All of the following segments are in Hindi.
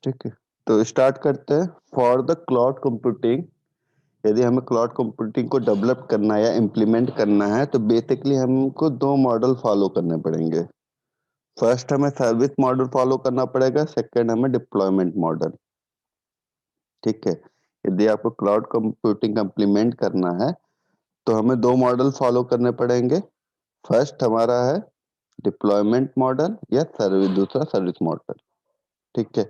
ठीक है, तो स्टार्ट करते हैं। फॉर द क्लाउड कंप्यूटिंग, यदि हमें क्लाउड कंप्यूटिंग को डेवलप करना है या इम्प्लीमेंट करना है तो बेसिकली हमको दो मॉडल फॉलो करने पड़ेंगे। फर्स्ट हमें सर्विस मॉडल फॉलो करना पड़ेगा, सेकंड हमें डिप्लॉयमेंट मॉडल। ठीक है, यदि आपको क्लाउड कंप्यूटिंग इम्प्लीमेंट करना है तो हमें दो मॉडल फॉलो करने पड़ेंगे। फर्स्ट हमारा है डिप्लॉयमेंट मॉडल या सर्विस, दूसरा सर्विस मॉडल। ठीक है,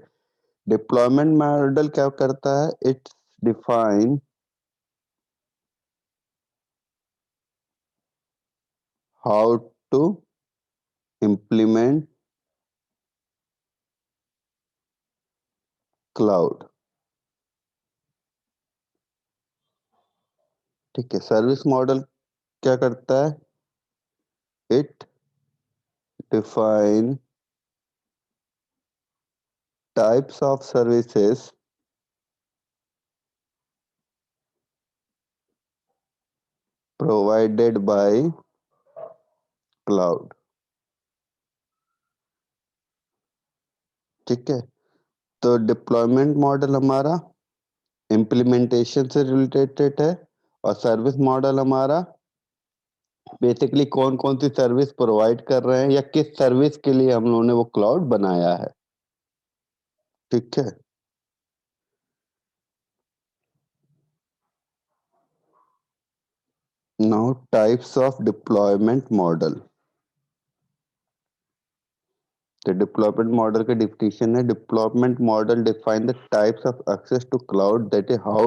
डिप्लॉयमेंट मॉडल क्या करता है? It's define how to implement cloud. ठीक है, सर्विस मॉडल क्या करता है? It define types of services provided by cloud. ठीक है, तो डिप्लॉयमेंट मॉडल हमारा इम्प्लीमेंटेशन से रिलेटेड है और सर्विस मॉडल हमारा बेसिकली कौन कौन सी सर्विस प्रोवाइड कर रहे हैं या किस सर्विस के लिए हम लोगों ने वो क्लाउड बनाया है। ठीक है, now types of deployment model. The deployment model का definition है, deployment model define the types of access to cloud, that is how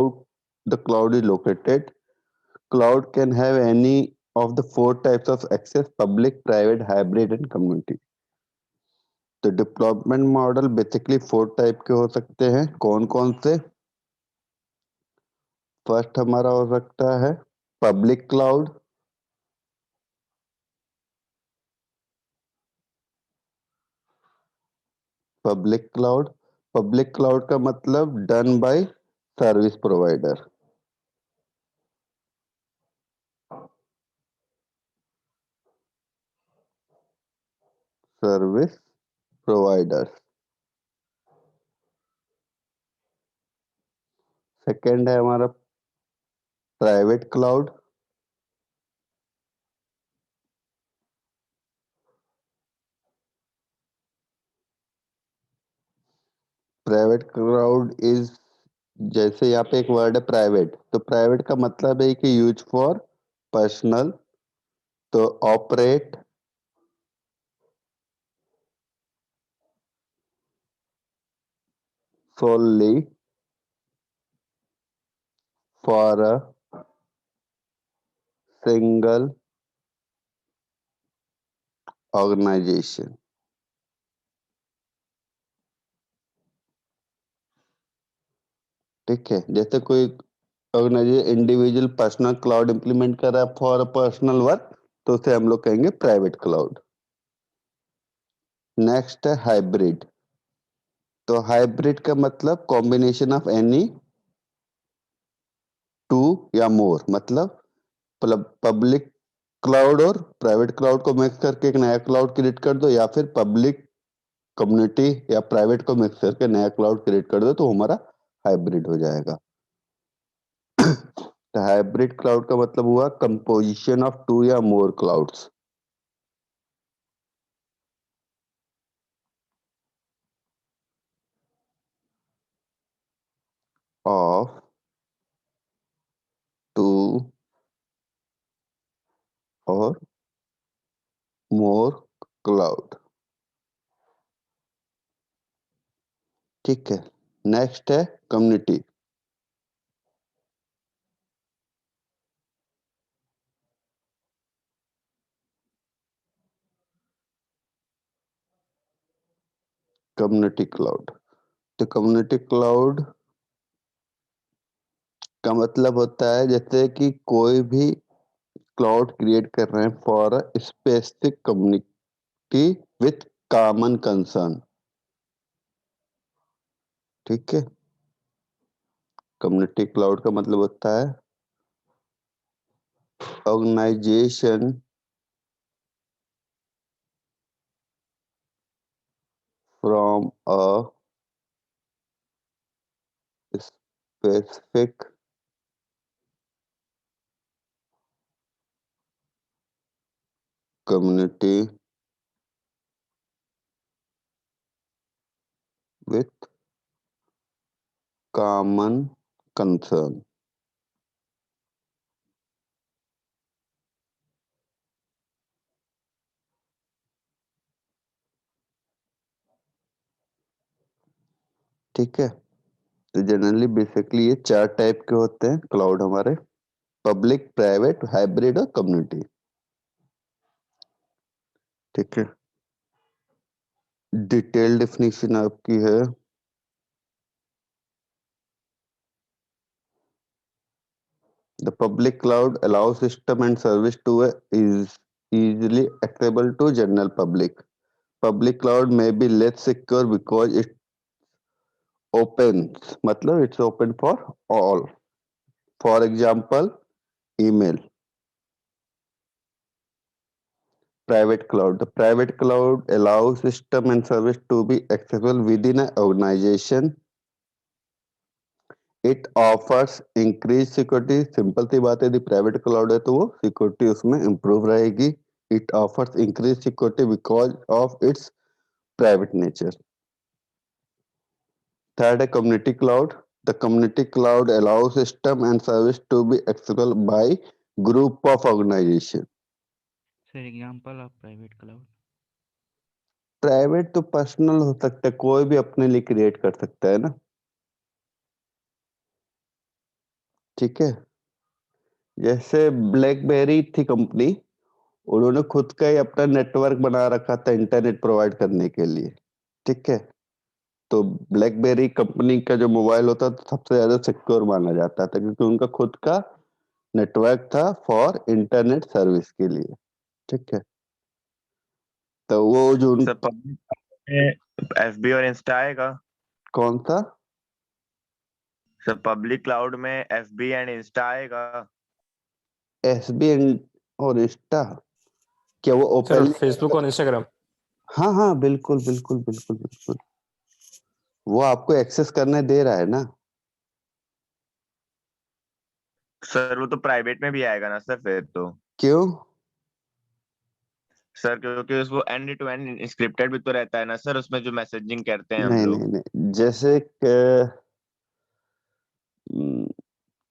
the cloud is located. Cloud can have any of the four types of access: public, private, hybrid and community. तो deployment model basically four type के हो सकते हैं। कौन कौन से? फर्स्ट हमारा हो सकता है पब्लिक क्लाउड। पब्लिक क्लाउड का मतलब done by service provider. Service provider. Second है हमारा private cloud. Private cloud is, जैसे यहाँ पे एक वर्ड है प्राइवेट, तो प्राइवेट का मतलब है कि यूज फॉर पर्सनल, तो operate solely for a single organization. ठीक है, जैसे कोई organization individual personal cloud implement कर रहा है फॉर पर्सनल वर्क, तो उसे हम लोग कहेंगे प्राइवेट क्लाउड। नेक्स्ट है हाइब्रिड। तो हाइब्रिड का मतलब कॉम्बिनेशन ऑफ एनी टू या मोर, मतलब पब्लिक क्लाउड और प्राइवेट क्लाउड को मिक्स करके एक नया क्लाउड क्रिएट कर दो, या फिर पब्लिक कम्युनिटी या प्राइवेट को मिक्स करके नया क्लाउड क्रिएट कर दो, तो हमारा हाइब्रिड हो जाएगा। तो हाइब्रिड क्लाउड का मतलब हुआ कंपोजिशन ऑफ टू या मोर क्लाउड्स। ऑफ टू और मोर क्लाउड। ठीक है, नेक्स्ट है कम्युनिटी। कम्युनिटी क्लाउड, तो कम्युनिटी क्लाउड का मतलब होता है जैसे कि कोई भी क्लाउड क्रिएट कर रहे हैं for specific community with common concern. ठीक है, कम्युनिटी क्लाउड का मतलब होता है organization from a specific community with common concern. ठीक है, तो जनरली बेसिकली ये 4 टाइप के होते हैं क्लाउड हमारे: पब्लिक, प्राइवेट, हाइब्रिड और कम्युनिटी। ठीक है, डिटेल डेफिनेशन आपकी है the public cloud allows system and service to is easily accessible to general public. Public cloud may be less secure because it opens, मतलब it's open for all. For example, email. Private cloud. The private cloud allows system and service to be accessible within an organization. It offers increased security. Simple सी बात है, यदि प्राइवेट क्लाउड है तो वो सिक्योरिटी उसमें इंप्रूव रहेगी. It offers increased security because of its private nature. Third, a community cloud. The community cloud allows system and service to be accessible by group of organization. Sir example of private cloud. Private तो पर्सनल हो सकता है, कोई भी अपने लिए क्रिएट कर सकता है ना. ठीक है, जैसे ब्लैकबेरी थी कंपनी, उन्होंने खुद का ही अपना नेटवर्क बना रखा था इंटरनेट प्रोवाइड करने के लिए. ठीक है, तो ब्लैकबेरी कंपनी का जो मोबाइल होता था सबसे ज्यादा सिक्योर माना जाता था क्योंकि उनका खुद का नेटवर्क था फॉर इंटरनेट सर्विस के लिए. ठीक है, तो वो जो सर पब्लिक में एफबी और इंस्टा आएगा? कौन सा? सर पब्लिक क्लाउड में एफबी एंड इंस्टा आएगा? एसबी और इंस्टा, क्या वो सर ओपन? फेसबुक और इंस्टाग्राम. हाँ हाँ, बिल्कुल बिल्कुल बिल्कुल बिल्कुल, वो आपको एक्सेस करने दे रहा है ना. सर वो तो प्राइवेट में भी आएगा ना सर फिर तो? क्यों? सर क्योंकि उसको एंड टू एंड इंस्क्रिप्टेड भी तो रहता है ना सर, उसमें जो मैसेजिंग करते हैं हम नहीं लोग. नहीं नहीं, जैसे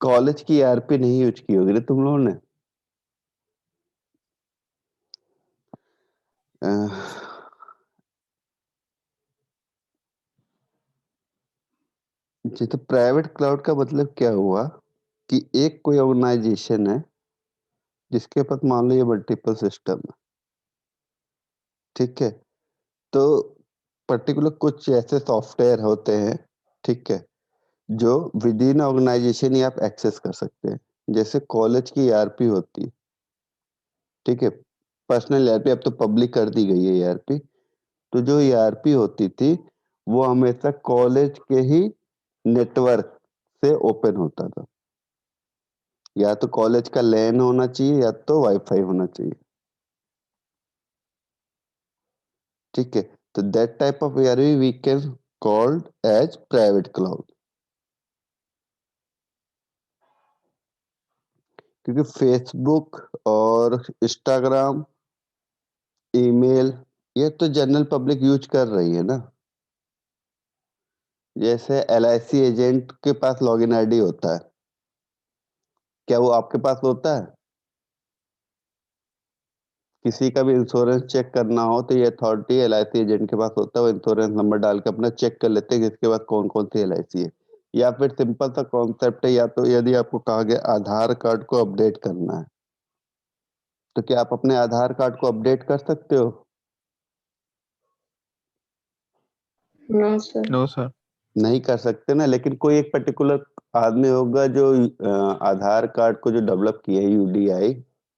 कॉलेज की ईआरपी नहीं यूज की होगी ना तुम लोगों ने. जी, तो प्राइवेट क्लाउड का मतलब क्या हुआ कि एक कोई ऑर्गेनाइजेशन है जिसके पास मान लो ये मल्टीपल सिस्टम है. ठीक है, तो पर्टिकुलर कुछ ऐसे सॉफ्टवेयर होते हैं, ठीक है, जो विद इन ऑर्गेनाइजेशन ही आप एक्सेस कर सकते हैं. जैसे कॉलेज की ईआरपी होती है. ठीक है, पर्सनल ईआरपी अब तो पब्लिक कर दी गई है ईआरपी. तो जो ईआरपी होती थी वो हमेशा कॉलेज के ही नेटवर्क से ओपन होता था. या तो कॉलेज का लैन होना चाहिए या तो वाईफाई होना चाहिए. ठीक है, तो that type of ERP we can called as private cloud. क्योंकि फेसबुक और इंस्टाग्राम, ईमेल, ये तो जनरल पब्लिक यूज कर रही है ना. जैसे एलआईसी एजेंट के पास लॉगिन आईडी होता है, क्या वो आपके पास होता है? किसी का भी इंश्योरेंस चेक करना हो तो ये अथॉरिटी एलआईसी एजेंट के पास होता है. वो इंश्योरेंस नंबर डाल के अपना चेक कर लेते हैं कि इसके पास कौन कौन सी एलआईसी है. या फिर सिंपल सा कॉन्सेप्ट है, या तो यदि आपको कहा गया आधार कार्ड को अपडेट करना है, तो क्या आप अपने आधार कार्ड को अपडेट कर सकते हो? No sir. No sir. नहीं कर सकते ना. लेकिन कोई एक पर्टिकुलर आदमी होगा जो आधार कार्ड को जो डेवलप किया है, यूडीआई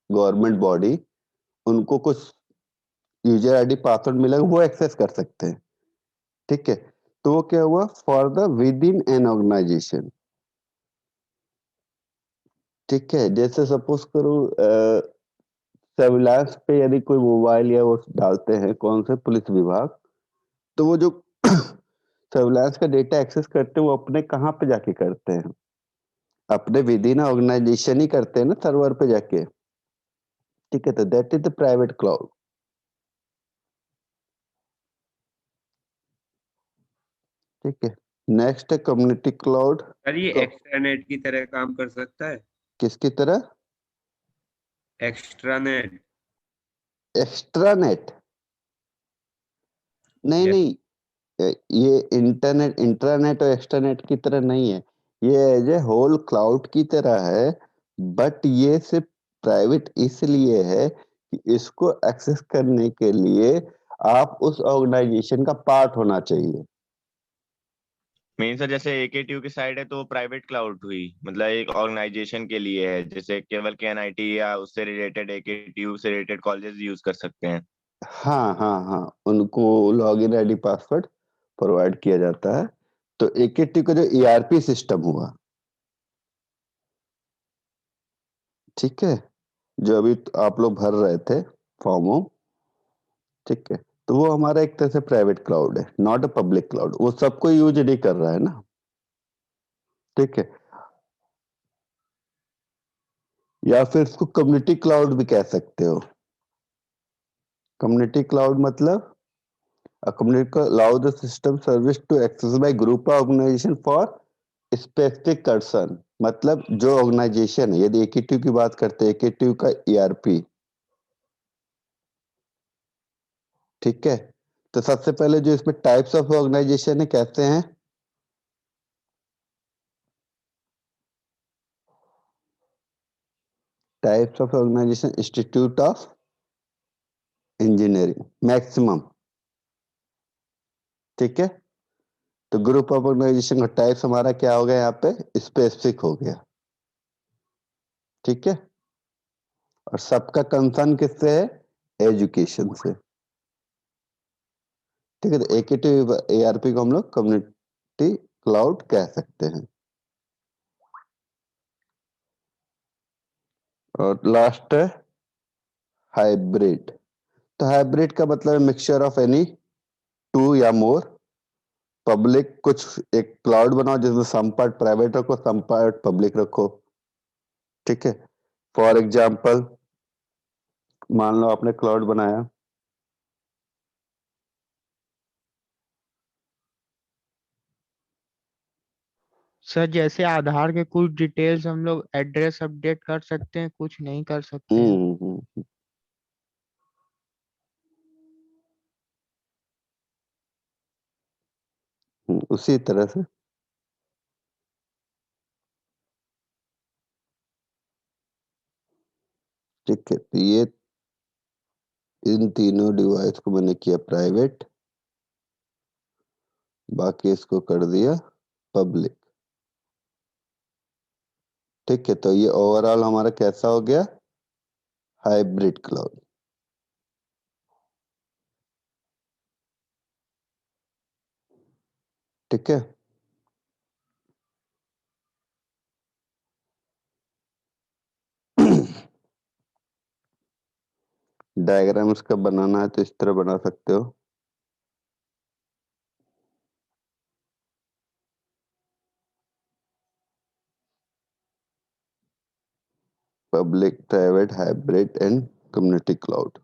गवर्नमेंट बॉडी, उनको कुछ यूजर आईडी पासवर्ड मिलेगा, वो एक्सेस कर सकते हैं. ठीक है, तो वो क्या हुआ, for the within an organization. ठीक है, जैसे सपोज करो सर्विलांस पे यदि कोई मोबाइल या वो डालते हैं कौन से पुलिस विभाग, तो वो जो सर्विलांस का डेटा एक्सेस करते हैं वो अपने कहाँ पे जाके करते हैं? अपने विद इन ऑर्गेनाइजेशन ही करते हैं ना सर्वर पे जाके, ठीक है, तो that is the private cloud. ठीक है, नेक्स्ट है कम्युनिटी क्लाउड। सर ये एक्स्ट्रानेट की तरह काम कर सकता है? किसकी तरह? एक्स्ट्रानेट। एक्स्ट्रानेट? नहीं Yes. नहीं, ये इंटरनेट, इंट्रानेट और एक्स्ट्रानेट की तरह नहीं है, ये एज ए होल क्लाउड की तरह है, बट ये सिर्फ प्राइवेट इसलिए है कि इसको एक्सेस करने के लिए आप उस ऑर्गेनाइजेशन का पार्ट होना चाहिए। मेन सर जैसे AKTU की साइड है तो प्राइवेट क्लाउड हुई, मतलब एक ऑर्गेनाइजेशन के लिए है, जैसे केवल KNIT या उससे रिलेटेड AKTU से रिलेटेड कॉलेजेस यूज कर सकते हैं। हाँ हाँ हाँ, उनको लॉगिन आईडी पासवर्ड प्रोवाइड किया जाता है। तो AKTU का जो ERP सिस्टम हुआ, ठीक है, जो अभी आप लोग भर रहे थे फॉर्मों, ठीक है, तो वो हमारा एक तरह से प्राइवेट क्लाउड है, नॉट अ पब्लिक क्लाउड, वो सबको यूज नहीं कर रहा है ना, ठीक है। या फिर इसको कम्युनिटी क्लाउड भी कह सकते हो। कम्युनिटी क्लाउड मतलब a community allow the system service to access by group of organization for specific concern। मतलब जो ऑर्गेनाइजेशन है, यदि AKTU की बात करते हैं, AKTU का ERP, ठीक है, तो सबसे पहले जो इसमें टाइप्स ऑफ ऑर्गेनाइजेशन है, कहते हैं types of organization, institute of engineering maximum, ठीक है। तो ग्रुप ऑफ ऑर्गेनाइजेशन का टाइप्स हमारा क्या हो गया, यहाँ पे स्पेसिफिक हो गया, ठीक है। और सबका कंसर्न किससे है? एजुकेशन से, ठीक है। तो AKTU ERP को हम लोग कम्युनिटी क्लाउड कह सकते हैं। और लास्ट है हाइब्रिड। तो हाइब्रिड का मतलब है मिक्सचर ऑफ एनी टू या मोर पब्लिक, कुछ एक क्लाउड बनाओ जिसमें सम पार्ट प्राइवेट रखो, सम पार्ट पब्लिक रखो, ठीक है। फॉर एग्जाम्पल, मान लो आपने क्लाउड बनाया, सर जैसे आधार के कुछ डिटेल्स हम लोग एड्रेस अपडेट कर सकते हैं, कुछ नहीं कर सकते हैं। उसी तरह से ठीक है। तो ये इन तीनों डिवाइस को मैंने किया प्राइवेट, बाकी इसको कर दिया पब्लिक, ठीक है। तो ये ओवरऑल हमारा कैसा हो गया? हाइब्रिड क्लाउड, ठीक है। डायग्राम इसका बनाना है तो इस तरह बना सकते हो। Public, private, hybrid and community cloud.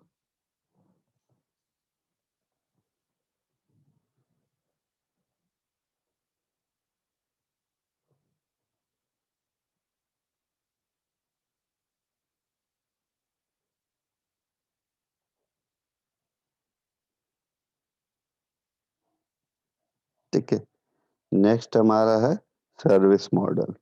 ठीक है, नेक्स्ट हमारा है सर्विस मॉडल।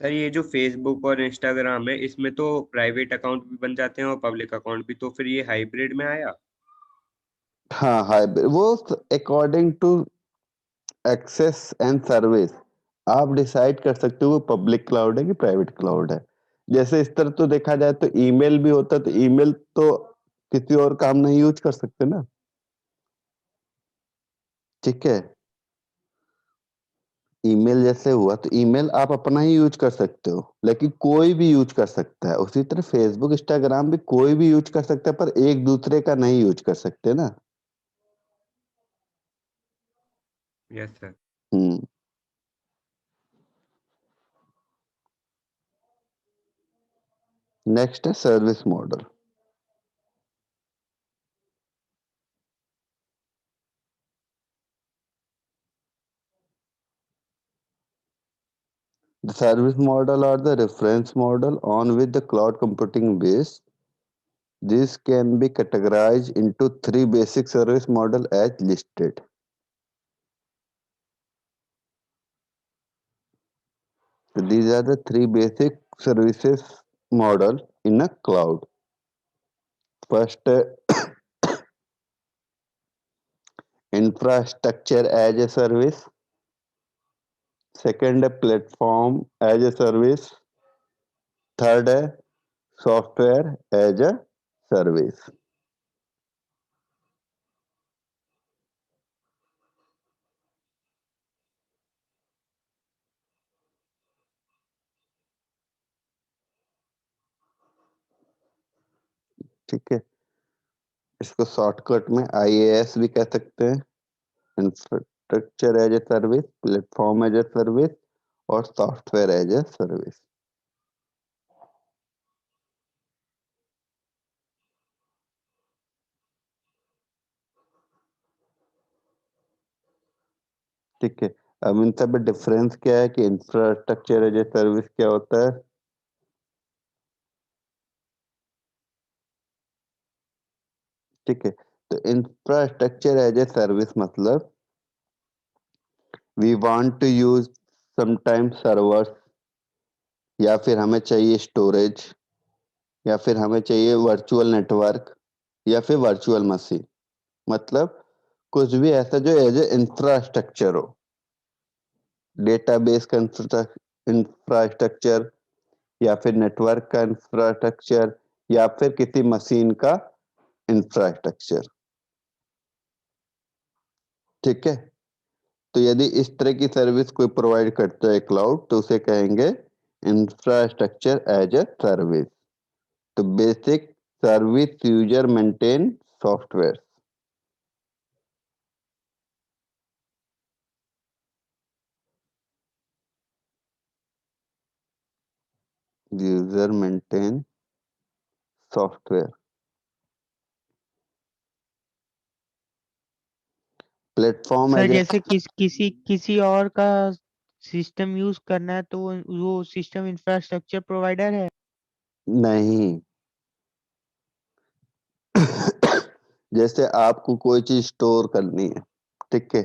सर ये जो फेसबुक और इंस्टाग्राम है, इसमें तो प्राइवेट अकाउंट भी बन जाते हैं और पब्लिक अकाउंट भी, तो फिर ये हाइब्रिड में आया? हाँ, हाइब्रिड वो according to access and service आप डिसाइड कर सकते हो वो पब्लिक क्लाउड है कि प्राइवेट क्लाउड है। जैसे इस तरह तो देखा जाए तो ईमेल भी होता है, तो ईमेल तो किसी और काम नहीं यूज कर सकते ना, ठीक है। ईमेल जैसे हुआ तो ईमेल आप अपना ही यूज कर सकते हो, लेकिन कोई भी यूज कर सकता है। उसी तरह फेसबुक, इंस्टाग्राम भी कोई भी यूज कर सकता है, पर एक दूसरे का नहीं यूज कर सकते ना। Yes sir. हम्म नेक्स्ट है service model. The service model or the reference model on which the cloud computing base. This can be categorized into three basic service model as listed. So these are the three basic services model in a cloud. First, infrastructure as a service. Second, platform as a service. Third, software as a service. ठीक है, इसको शॉर्टकट में IaaS भी कह सकते हैं। Infrastructure as a service, platform as a service और सॉफ्टवेयर एज ए सर्विस। ठीक है, अब इन सब में डिफरेंस क्या है कि इंफ्रास्ट्रक्चर एज ए सर्विस क्या होता है? ठीक है, तो इंफ्रास्ट्रक्चर एज ए सर्विस मतलब we want to use sometimes servers, या फिर हमें चाहिए स्टोरेज, या फिर हमें चाहिए वर्चुअल नेटवर्क, या फिर वर्चुअल मशीन। मतलब कुछ भी ऐसा जो एज ए इंफ्रास्ट्रक्चर हो, डेटाबेस का इंफ्रास्ट्रक्चर, या फिर नेटवर्क का इंफ्रास्ट्रक्चर, या फिर किसी मशीन का इंफ्रास्ट्रक्चर। ठीक है, तो यदि इस तरह की सर्विस कोई प्रोवाइड करता है क्लाउड, तो उसे कहेंगे इंफ्रास्ट्रक्चर एज ए सर्विस। तो basic service user maintain software. User maintain software. Platform sir as a जैसे किसी और का सिस्टम यूज करना है तो वो सिस्टम इंफ्रास्ट्रक्चर प्रोवाइडर है। नहीं। जैसे आपको कोई चीज स्टोर करनी है, ठीक है,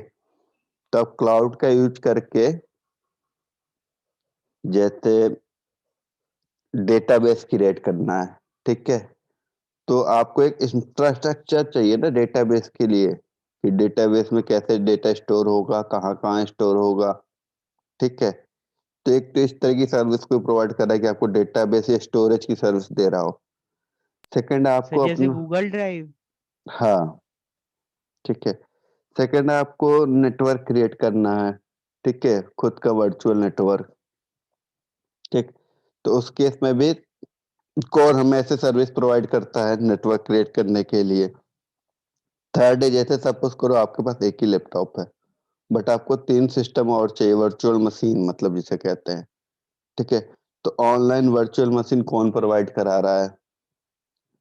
तो आप क्लाउड का यूज करके, जैसे डेटाबेस क्रिएट करना है, ठीक है, तो आपको एक इंफ्रास्ट्रक्चर चाहिए ना डेटाबेस के लिए, कि डेटाबेस में कैसे डेटा स्टोर होगा, कहाँ कहाँ स्टोर होगा। ठीक है, तो एक तो इस तरह की सर्विस को प्रोवाइड कर रहा है कि आपको डेटाबेस या स्टोरेज की सर्विस दे रहा हो। सेकंड सर आपको जैसे अपना, गूगल ड्राइव। हाँ, ठीक है, सेकंड आपको नेटवर्क क्रिएट करना है, ठीक है, खुद का वर्चुअल नेटवर्क। ठीक, तो उस केस में भी कोर हमें ऐसे सर्विस प्रोवाइड करता है नेटवर्क क्रिएट करने के लिए। थर्ड है, जैसे सपोज करो आपके पास एक ही लैपटॉप है, बट आपको 3 सिस्टम और चाहिए, वर्चुअल मशीन मतलब जिसे कहते हैं। ठीक है, तो ऑनलाइन वर्चुअल मशीन कौन प्रोवाइड करा रहा है?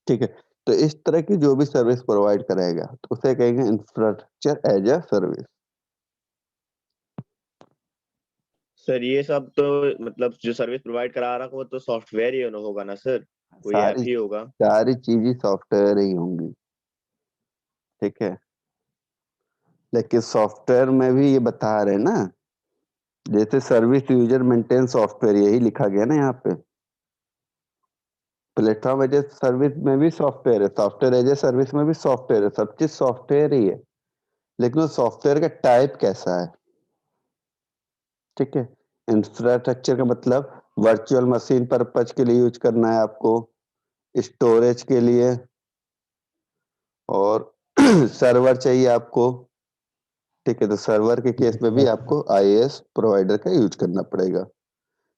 ठीक है, तो इस तरह की जो भी सर्विस प्रोवाइड करेगा, तो उसे कहेंगे infrastructure as a service. Sir ये सब तो मतलब जो सर्विस प्रोवाइड करा रहा है वो तो सॉफ्टवेयर ही होगा ना सर, कोई ऐप सारी ही होगा। सारी चीजें सॉफ्टवेयर ही होंगी। ठीक है, लेकिन सॉफ्टवेयर में भी ये बता रहे हैं ना, जैसे सर्विस यूजर मेंटेन सॉफ्टवेयर, यही लिखा गया ना यहाँ पे। प्लेटफॉर्म एज ए सर्विस में भी सॉफ्टवेयर है, सॉफ्टवेयर एज ए सर्विस में भी सॉफ्टवेयर है, सब चीज सॉफ्टवेयर ही है, लेकिन वो सॉफ्टवेयर का टाइप कैसा है। ठीक है, इंफ्रास्ट्रक्चर का मतलब वर्चुअल मशीन पर्पज के लिए यूज करना है आपको, स्टोरेज के लिए, और सर्वर चाहिए आपको। ठीक है, तो सर्वर के केस में भी आपको IaaS प्रोवाइडर का यूज करना पड़ेगा।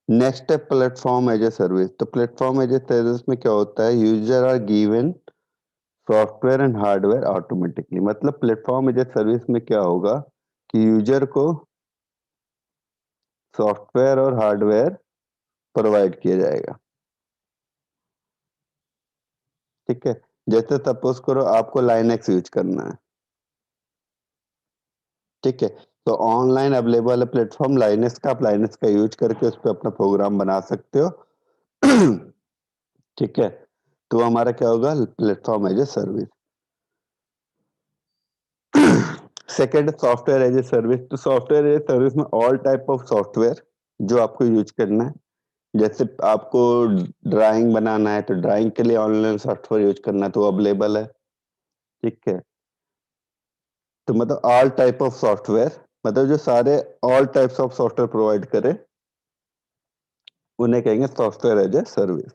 नेक्स्ट है प्लेटफॉर्म एज ए सर्विस। तो प्लेटफॉर्म एज ए सर्विस में क्या होता है? User are given software and hardware automatically. मतलब प्लेटफॉर्म एज ए सर्विस में क्या होगा कि यूजर को सॉफ्टवेयर और हार्डवेयर प्रोवाइड किया जाएगा। ठीक है, जैसे सपोज करो आपको लाइनेक्स यूज करना है, ठीक है, तो ऑनलाइन अवेलेबल है प्लेटफॉर्म लाइनेक्स का, आप लाइनेक्स का यूज करके उस पर अपना प्रोग्राम बना सकते हो। ठीक है, तो हमारा क्या होगा, platform as a service. Second software as a service. तो सॉफ्टवेयर एज ए सर्विस में ऑल टाइप ऑफ सॉफ्टवेयर जो आपको यूज करना है, जैसे आपको ड्राइंग बनाना है तो ड्राइंग के लिए ऑनलाइन सॉफ्टवेयर यूज करना है तो अवेलेबल है। ठीक है, तो मतलब ऑल टाइप ऑफ सॉफ्टवेयर, मतलब जो सारे all types of software provide करे उन्हें कहेंगे सॉफ्टवेयर एज ए सर्विस।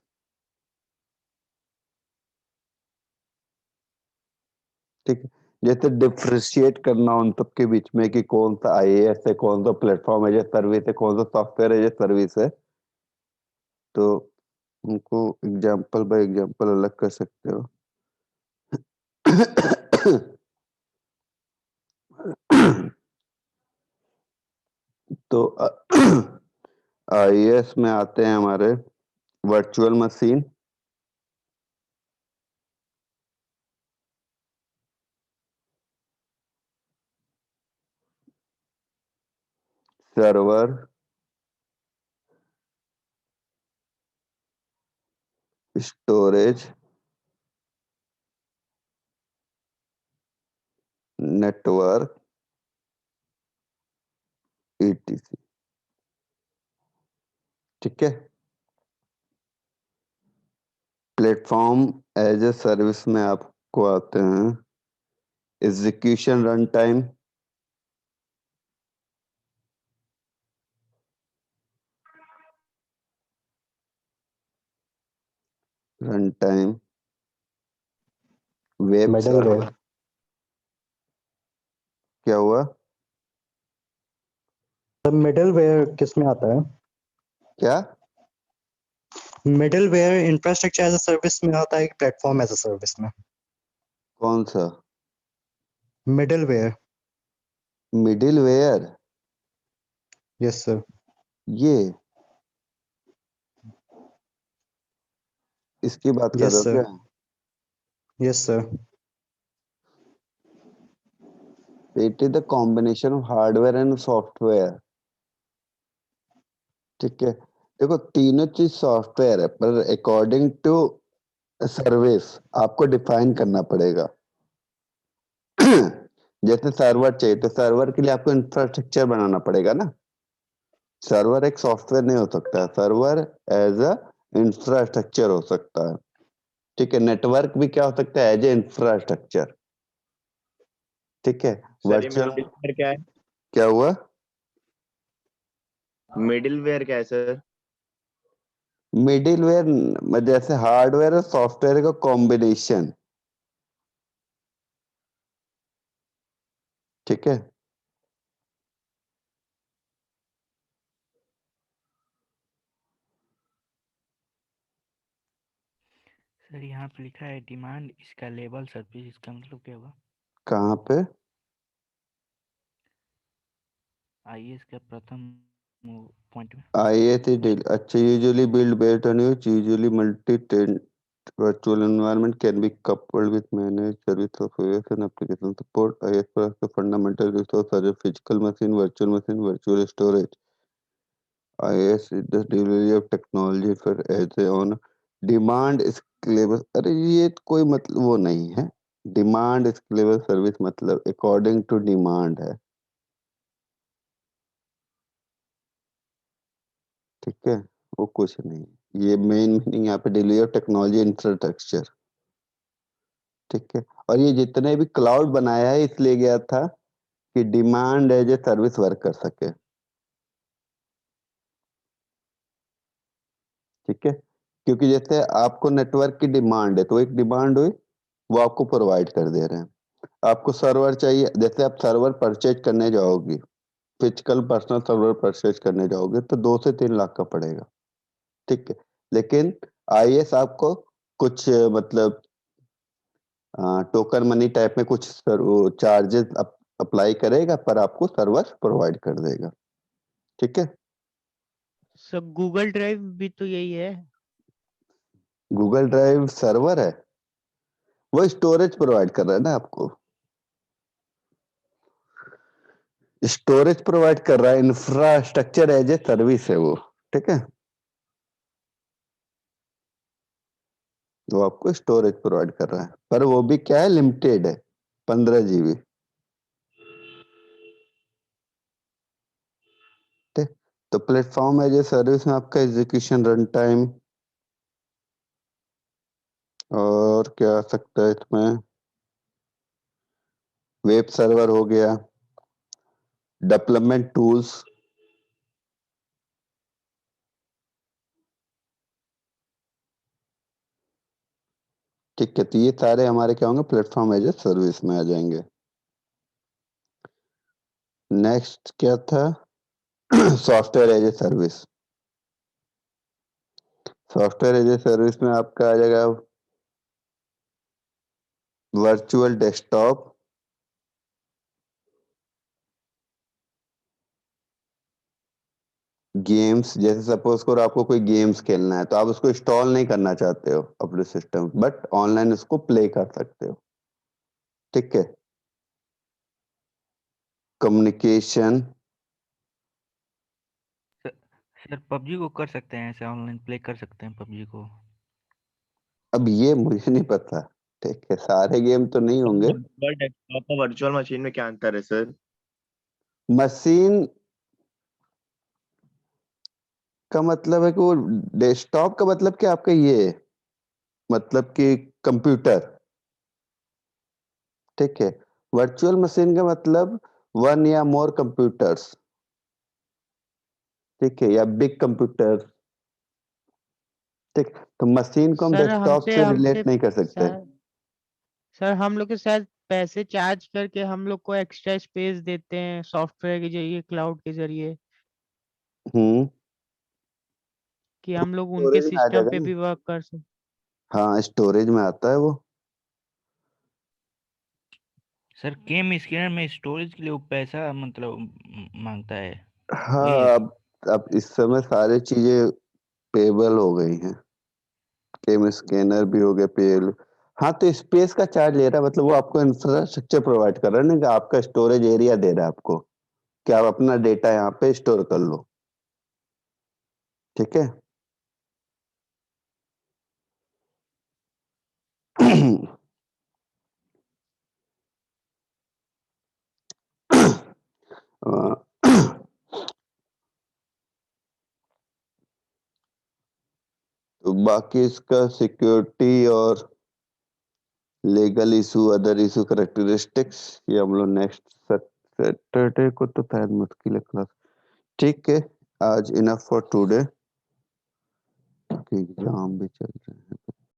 ठीक है, जैसे डिफ्रेंशिएट करना उन सबके बीच में कि कौन सा आईएएस है, कौन सा प्लेटफॉर्म एज ए सर्विस है, कौन सा सॉफ्टवेयर एज ए सर्विस है, तो उनको एग्जाम्पल बाय एग्जाम्पल अलग कर सकते हो। तो आईएएस में आते हैं हमारे virtual machine, server, storage, network, etc. ठीक है, प्लेटफॉर्म एज ए सर्विस में आपको आते हैं execution run time, run time, web middleware. Server. क्या हुआ? सब मिडलवेयर किस में आता है? क्या? Middleware infrastructure as a service में आता है कि प्लेटफॉर्म एज अ सर्विस में? कौन सा? मिडलवेयर। मिडिलवेयर? Yes sir. ये इसकी बात कर रहे यस हो सर। क्या? Yes sir. It is the combination of hardware and software. ठीक है, देखो तीनों चीज सॉफ्टवेयर है पर अकॉर्डिंग टू सर्विस आपको डिफाइन करना पड़ेगा। जैसे सर्वर चाहिए तो सर्वर के लिए आपको इंफ्रास्ट्रक्चर बनाना पड़ेगा ना, सर्वर एक सॉफ्टवेयर नहीं हो सकता, सर्वर एज अ इंफ्रास्ट्रक्चर हो सकता है। ठीक है, नेटवर्क भी क्या हो सकता है, एज ए इंफ्रास्ट्रक्चर। ठीक है, सर ये वर्चुअल। मिडिलवेयर क्या है? क्या हुआ? मिडिलवेयर क्या है सर? मिडिलवेयर जैसे हार्डवेयर और सॉफ्टवेयर का कॉम्बिनेशन। ठीक है, सर यहाँ पे लिखा है डिमांड स्केलेबल सर्विस, इसका मतलब क्या हुआ? कहाँ पे? आईएएस का प्रथम पॉइंट में। IAC अच्छा, usually build based on usually multi tent virtual environment can be coupled with managed service of OS and application support. IaaS products the fundamental resource such as physical machine, virtual storage. IaaS is the delivery of technology for as a on demand scalable। अरे ये तो कोई मतलब वो नहीं है, डिमांड स्केलेबल सर्विस मतलब अकॉर्डिंग टू डिमांड है। ठीक है, वो कुछ नहीं, ये मेन मीनिंग यहाँ पे डिलीवरी ऑफ टेक्नोलॉजी इंफ्रास्ट्रक्चर। ठीक है, और ये जितने भी क्लाउड बनाया है इसलिए गया था कि demand as a service work कर सके। ठीक है, क्योंकि जैसे आपको नेटवर्क की डिमांड है तो एक डिमांड हुई, वो आपको प्रोवाइड कर दे रहे हैं। आपको सर्वर चाहिए, जैसे आप सर्वर परचेज करने जाओगे, फिजिकल पर्सनल सर्वर परचेज करने जाओगे तो 2 से 3 लाख का पड़ेगा। ठीक है, लेकिन आईएएस आपको कुछ मतलब टोकन मनी टाइप में कुछ चार्जेस अप्लाई करेगा पर आपको सर्वर प्रोवाइड कर देगा। ठीक है, सर गूगल ड्राइव भी तो यही है। गूगल ड्राइव सर्वर है। वो स्टोरेज प्रोवाइड कर रहा है ना आपको, स्टोरेज प्रोवाइड कर रहा है, इंफ्रास्ट्रक्चर एज ए सर्विस है वो, ठीक है। वो आपको स्टोरेज प्रोवाइड कर रहा है, पर वो भी क्या है, लिमिटेड है, 15 GB। ठीक, तो प्लेटफॉर्म एज ए सर्विस में आपका एग्जीक्यूशन रन टाइम, और क्या आ सकता है इसमें, वेब सर्वर हो गया, डेवलपमेंट टूल्स, ठीक है। तो ये सारे हमारे क्या होंगे, प्लेटफॉर्म एज ए सर्विस में आ जाएंगे। नेक्स्ट क्या था, software as a service. Software as a service में आपका आ जाएगा वर्चुअल डेस्कटॉप, गेम्स, जैसे सपोज करो आपको कोई गेम्स खेलना है तो आप उसको इंस्टॉल नहीं करना चाहते हो अपने सिस्टम, बट ऑनलाइन उसको प्ले कर सकते हो, ठीक है। कम्युनिकेशन, सर पबजी को कर सकते हैं ऐसे, ऑनलाइन प्ले कर सकते हैं पबजी को? अब ये मुझे नहीं पता, ठीक है, सारे गेम तो नहीं होंगे। डेस्कटॉप और वर्चुअल मशीन में क्या अंतर है सर? मशीन का मतलब है कि वो, डेस्कटॉप का मतलब क्या आपका ये, मतलब कि कंप्यूटर, ठीक है। वर्चुअल मशीन का मतलब वन या मोर कंप्यूटर्स, ठीक है, या बिग कंप्यूटर, ठीक। तो मशीन को हम सर डेस्कटॉप हमसे से हमसे रिलेट नहीं कर सकते। सर सर हम लोग के शायद पैसे चार्ज करके हम लोग को एक्स्ट्रा स्पेस देते हैं सॉफ्टवेयर के जरिए, क्लाउड के जरिए, हम्म, कि हम लोग उनके स्टोरेज में आ सिस्टम जाएगा पे ना। भी वर्क कर सकें। हाँ, स्टोरेज में आता है वो। सर गेम स्कैनर में स्टोरेज के लिए वो पैसा मतलब मांगता है, वही है हाँ, क्या? अब इस समय सारी चीजें पेबल हो गई हैं, गेम स्कैनर भी हो गया पेल। हाँ, तो स्पेस का चार्ज ले रहा है, मतलब वो आपको इंफ्रास्ट्रक्चर प्रोवाइड कर रहा है ना, कि आपका स्टोरेज एरिया दे रहा है आपको, कि आप अपना डेटा यहाँ पे स्टोर कर लो, ठीक है। तो बाकी इसका सिक्योरिटी और legal issue, other issue, characteristics, ये हम लोग नेक्स्ट सैटरडे को तो शायद मुश्किल है क्लास, ठीक है। आज इनफ फॉर टुडे, एग्जाम भी चल रहे हैं।